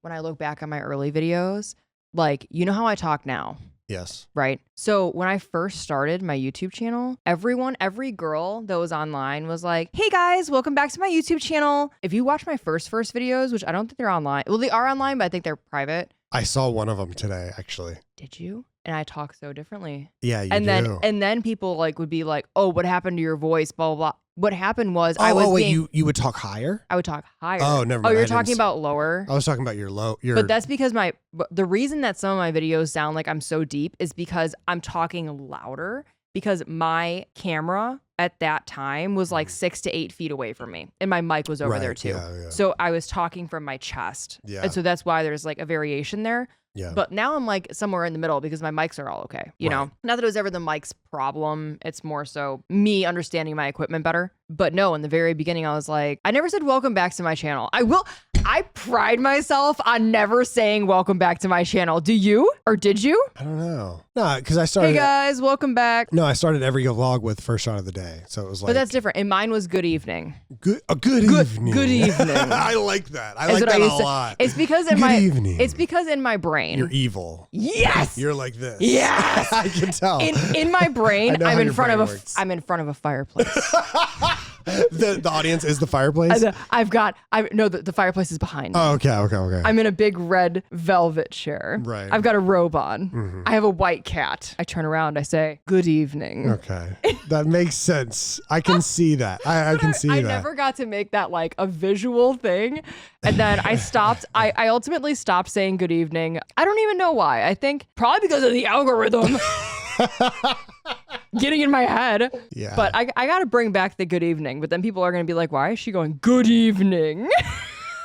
when I look back on my early videos, like, you know how I talk now? Yes. Right. So when I first started my YouTube channel, every girl that was online was like, hey guys, welcome back to my YouTube channel. If you watch my first videos, which I don't think they're online. Well, they are online, but I think they're private. I saw one of them today, actually. Did you? And I talk so differently. Yeah, you do. And then people like would be like, oh, what happened to your voice? Blah, blah, blah. What happened was you would talk higher? I would talk higher. Oh, never mind. Oh, you're talking about lower? I was talking about your low. But that's because the reason that some of my videos sound like I'm so deep is because I'm talking louder, because my camera at that time was like 6 to 8 feet away from me, and my mic was over there too. Yeah. So I was talking from my chest. Yeah. And so that's why there's like a variation there. Yeah. But now I'm like somewhere in the middle because my mics are all okay. You know, not that it was ever the mic's problem. It's more so me understanding my equipment better. But no, in the very beginning, I was like, I never said welcome back to my channel. I pride myself on never saying welcome back to my channel. Do you? Or did you? I don't know. No, because I started. Hey guys, welcome back. No, I started every vlog with first shot of the day. So it was like. But that's different. And mine was good evening. Good evening. Good evening. I like that. I like that a lot. It's because It's because in my brain. You're evil. Yes. You're like this. Yes. I can tell. In my brain, I'm in front of a fireplace. The audience is the fireplace? The fireplace is behind me. Oh, okay. I'm in a big red velvet chair. Right. I've got a robe on. Mm-hmm. I have a white cat. I turn around, I say, good evening. Okay. That makes sense. I can see that. I can see that. I never got to make that like a visual thing. And then I stopped. I ultimately stopped saying good evening. I don't even know why. I think probably because of the algorithm. Getting in my head. Yeah. But I got to bring back the good evening. But then people are going to be like, why is she going good evening?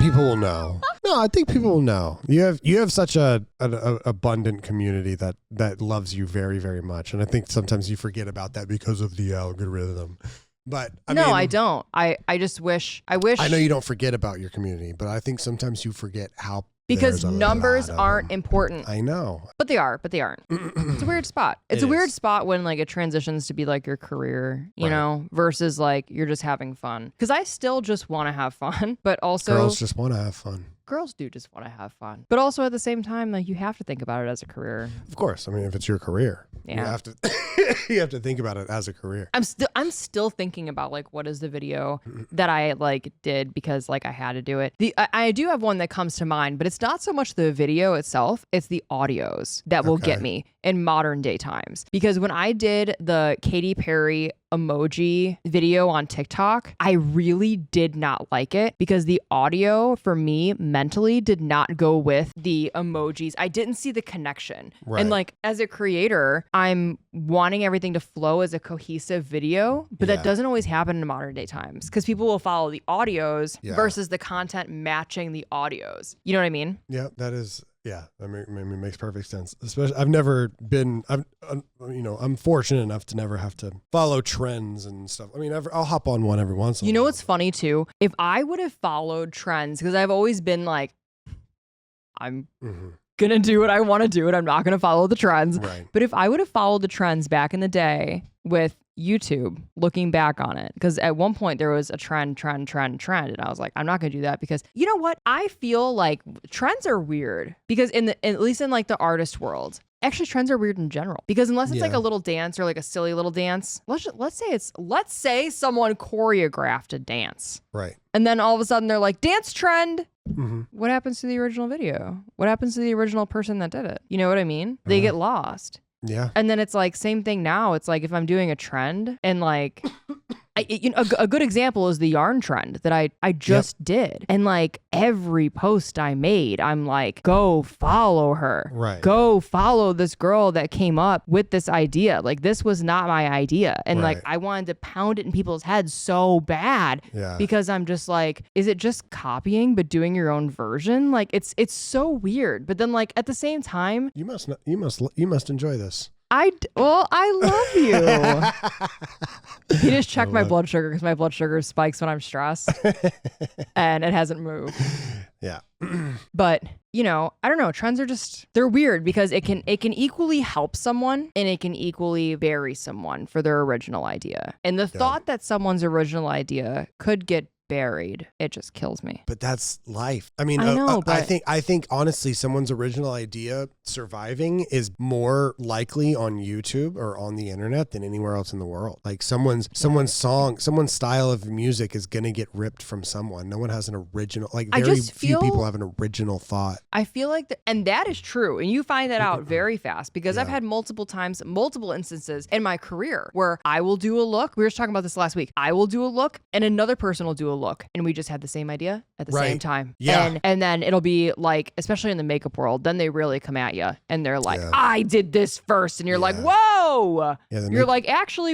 People will know. No, I think people will know. You have such an abundant community that loves you very, very much. And I think sometimes you forget about that because of the algorithm. But I don't. I just wish. I know you don't forget about your community, but I think sometimes you forget how. Because numbers aren't important. I know. But they aren't. It's a weird spot. It's a weird spot when like it transitions to be like your career, you know, versus like you're just having fun. Because I still just want to have fun, but also. Girls just want to have fun. Girls do just want to have fun. But also at the same time, like you have to think about it as a career. Of course. I mean, if it's your career, you have to you have to think about it as a career. I'm still thinking about like what is the video that I like did because like I had to do it. I do have one that comes to mind, but it's not so much the video itself, it's the audios that will get me in modern day times. Because when I did the Katy Perry emoji video on TikTok, I really did not like it because the audio for me mentally did not go with the emojis. I didn't see the connection. Right. And like as a creator, I'm wanting everything to flow as a cohesive video, but that doesn't always happen in modern day times because people will follow the audios versus the content matching the audios. You know what I mean? Yeah, that is. Yeah, I mean, it makes perfect sense. Especially, I'm fortunate enough to never have to follow trends and stuff. I mean, I'll hop on one every once in a while. You know what's funny too? If I would have followed trends, because I've always been like, I'm gonna do what I want to do and I'm not gonna follow the trends. Right. But if I would have followed the trends back in the day with YouTube, looking back on it, because at one point there was a trend, and I was like, I'm not gonna do that because you know what? I feel like trends are weird because at least in like the artist world, actually trends are weird in general because unless it's like a little dance or like a silly little dance, let's say someone choreographed a dance, right? And then all of a sudden they're like dance trend. Mm-hmm. What happens to the original video? What happens to the original person that did it? You know what I mean? They get lost. Yeah. And then it's like same thing now. It's like if I'm doing a trend and like a good example is the yarn trend that I just did. And like every post I made, I'm like, go follow her. Right. Go follow this girl that came up with this idea. Like this was not my idea. And like I wanted to pound it in people's heads so bad because I'm just like, is it just copying but doing your own version? Like it's so weird. But then like at the same time, you must enjoy this. I love you. He just checked my blood sugar because my blood sugar spikes when I'm stressed and it hasn't moved. Yeah. But, you know, I don't know. Trends are they're weird because it can equally help someone and it can equally bury someone for their original idea. And the thought that someone's original idea could get buried. It just kills me. But that's life. I mean, I know, I think honestly, someone's original idea surviving is more likely on YouTube or on the internet than anywhere else in the world. Like someone's song, someone's style of music is going to get ripped from someone. No one has an original, like very few people have an original thought. I feel like, and that is true. And you find that out very fast because I've had multiple instances in my career where I will do a look. We were just talking about this last week. I will do a look and another person will do a look and we just had the same idea at the same time. Yeah. And then it'll be like, especially in the makeup world, then they really come at you and they're like, I did this first. And you're like, whoa. Yeah, you're like, actually,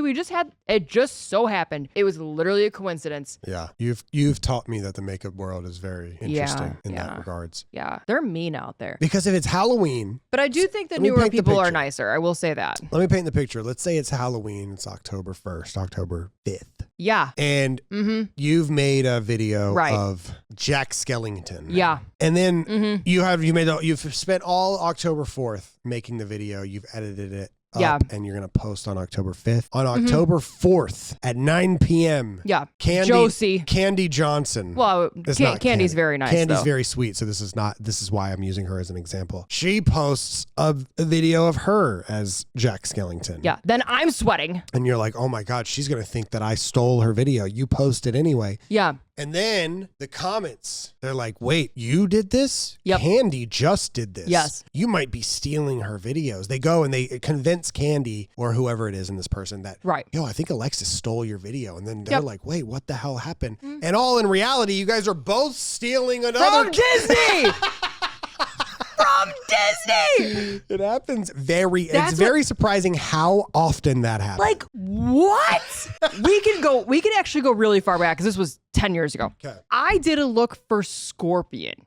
it just so happened. It was literally a coincidence. Yeah. You've taught me that the makeup world is very interesting in that regards. Yeah. They're mean out there. Because if it's Halloween. But I do think the newer people are nicer. I will say that. Let me paint the picture. Let's say it's Halloween. It's October 1st, October 5th. Yeah. And you've made a video of Jack Skellington. Yeah. And then you've spent all October 4th making the video. You've edited it up and you're going to post on October 5th. On October 4th at 9 p.m. Yeah. Josie. Candy Johnson. Well, Candy's very nice. Candy's very sweet. So this is why I'm using her as an example. She posts a video of her as Jack Skellington. Yeah. Then I'm sweating. And you're like, oh my God, she's going to think that I stole her video. You post it anyway. Yeah. And then the comments, they're like, wait, you did this? Yep. Candy just did this. Yes. You might be stealing her videos. They go and they convince Candy or whoever it is in this person that, yo, I think Alexis stole your video. And then they're like, wait, what the hell happened? And all in reality, you guys are both stealing another. From Disney! From Disney! It happens it's very surprising how often that happens. Like, what? we can actually go really far back because this was 10 years ago. Okay. I did a look for Scorpion.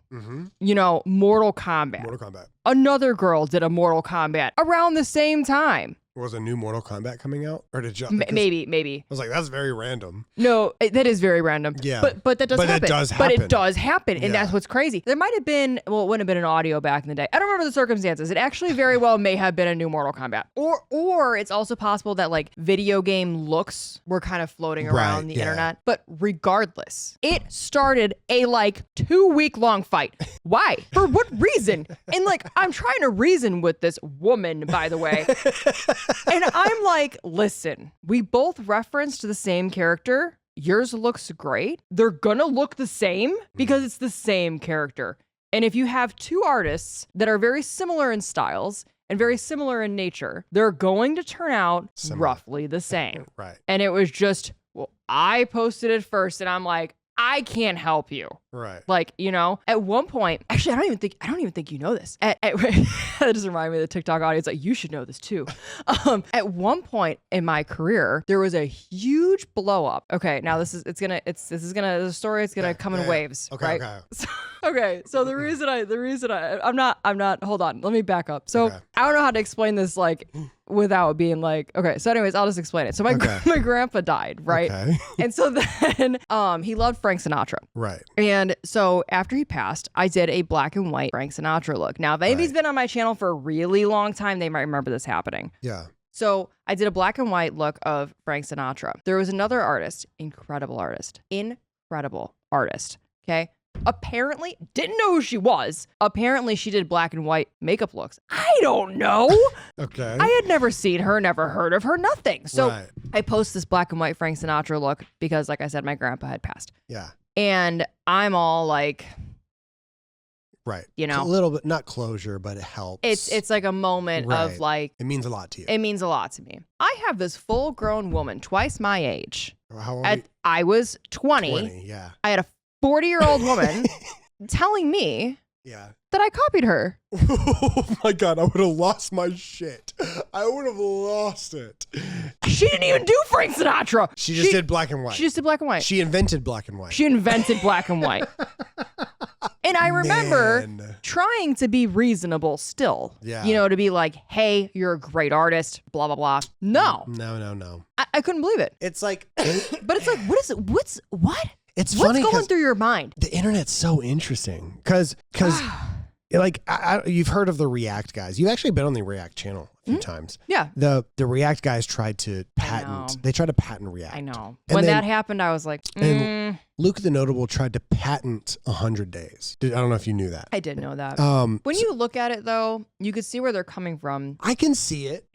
You know, Mortal Kombat. Another girl did a Mortal Kombat around the same time. Was a new Mortal Kombat coming out? Or did you? Maybe. I was like, that's very random. No, that is very random. Yeah. But that does happen. It does happen. But it does happen. And that's what's crazy. There might have been, well, it wouldn't have been an audio back in the day. I don't remember the circumstances. It actually very well may have been a new Mortal Kombat. Or it's also possible that like video game looks were kind of floating around the internet. But regardless, it started a like 2-week-long fight. Why? For what reason? And like, I'm trying to reason with this woman, by the way. And I'm like, listen, we both referenced the same character. Yours looks great. They're gonna look the same because it's the same character. And if you have two artists that are very similar in styles and very similar in nature, they're going to turn out roughly the same. Right. And it was just, well, I posted it first and I'm like, I can't help you. Right. Like, you know, at one point, actually, I don't even think you know this. That just reminded me of the TikTok audience. Like, you should know this too. At one point in my career, there was a huge blow up. Okay. Now the story is gonna come in waves. Okay. Right? Okay. So the reason I'm not, hold on, let me back up. So I don't know how to explain this, like, without being like, okay. So anyways, I'll just explain it. So my grandpa died. Right. Okay. And so then, he loved Frank Sinatra. Right. And so after he passed, I did a black and white Frank Sinatra look. Now, if anybody's been on my channel for a really long time, they might remember this happening. Yeah. So I did a black and white look of Frank Sinatra. There was another artist, incredible artist. Okay. Apparently, didn't know who she was. Apparently, she did black and white makeup looks. I don't know. Okay. I had never seen her, never heard of her, nothing. So I post this black and white Frank Sinatra look because, like I said, my grandpa had passed. Yeah. And I'm all like, right. You know, a little bit, not closure, but it helps. It's like a moment of like, it means a lot to you. It means a lot to me. I have this full grown woman, twice my age. How old are you? I was 20. Yeah. I had a 40-year-old woman telling me that I copied her. Oh my God, I would have lost my shit. I would have lost it. She didn't even do Frank Sinatra. She just did black and white. She just did black and white. She invented black and white. She invented black and white. And I remember trying to be reasonable still. Yeah. You know, to be like, hey, you're a great artist, blah, blah, blah. No. No. I couldn't believe it. It's like... But it's like, what? It's funny. What's going through your mind? The internet's so interesting because you've heard of the React guys. You've actually been on the React channel a few times. Yeah. The React guys tried to patent. They tried to patent React. I know. And when then, that happened, I was like, and Luke the Notable tried to patent 100 days. I don't know if you knew that. I did know that. When you look at it, though, you could see where they're coming from. I can see it.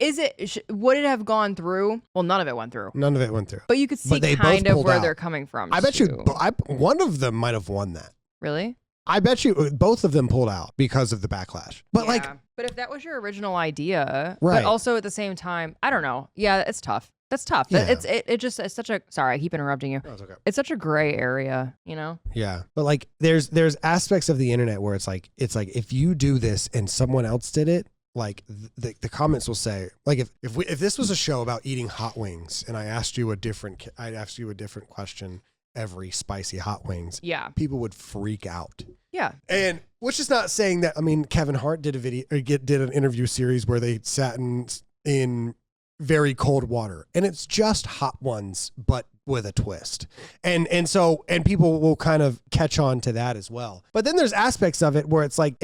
Would it have gone through? Well, none of it went through. None of it went through. But you could see kind of where they're coming from. I bet you one of them might have won that. Really? I bet you both of them pulled out because of the backlash. But but if that was your original idea, right. But also at the same time, I don't know. Yeah, it's tough. That's tough. Yeah. It's such a, sorry, I keep interrupting you. No, it's okay. It's such a gray area, you know? Yeah. But like there's aspects of the internet where it's like if you do this and someone else did it, like the comments will say, like if this was a show about eating hot wings and I'd asked you a different question every spicy hot wings, people would freak out. Yeah. And which is not saying that, I mean, Kevin Hart did did an interview series where they sat in very cold water and it's just hot ones, but with a twist. And people will kind of catch on to that as well. But then there's aspects of it where it's like,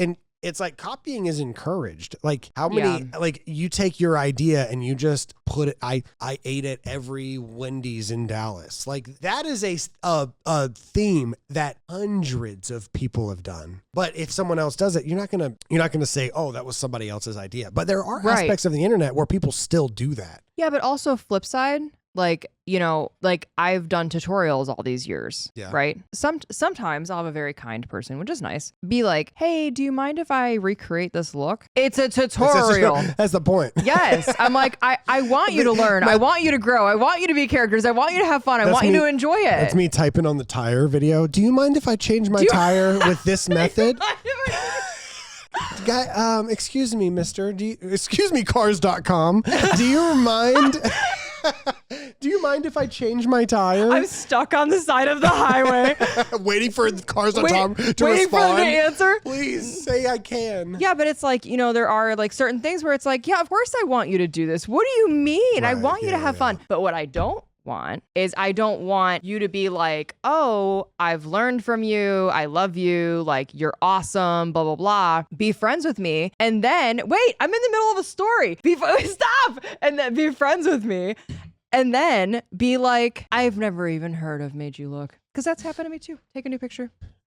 copying is encouraged. Like how many, like you take your idea and you just put it, I ate at every Wendy's in Dallas. Like that is a theme that hundreds of people have done. But if someone else does it, you're not going to say, oh, that was somebody else's idea. But there are aspects of the internet where people still do that. Yeah. But also flip side, like, you know, like I've done tutorials all these years, right? Sometimes I'll have a very kind person, which is nice, be like, hey, do you mind if I recreate this look? It's a tutorial. That's the point. Yes. I'm like, I want you to learn. I want you to grow. I want you to be characters. I want you to have fun. I want you to enjoy it. That's me typing on the tire video. Do you mind if I change my tire with this method? Guy, excuse me, mister. Excuse me, cars.com. Do you mind... Do you mind if I change my tire? I'm stuck on the side of the highway. Waiting for cars.com to respond. Waiting for them to answer. Please say I can. Yeah, but it's like, you know, there are like certain things where it's like, yeah, of course I want you to do this. What do you mean? Right, I want you to have fun. But what I don't want is I don't want you to be like, oh, I've learned from you. I love you. Like, you're awesome, blah, blah, blah. Be friends with me. And then, wait, I'm in the middle of a story. Stop. And then be friends with me. And then be like, I've never even heard of Madeyewlook. Because that's happened to me too. Take a new picture.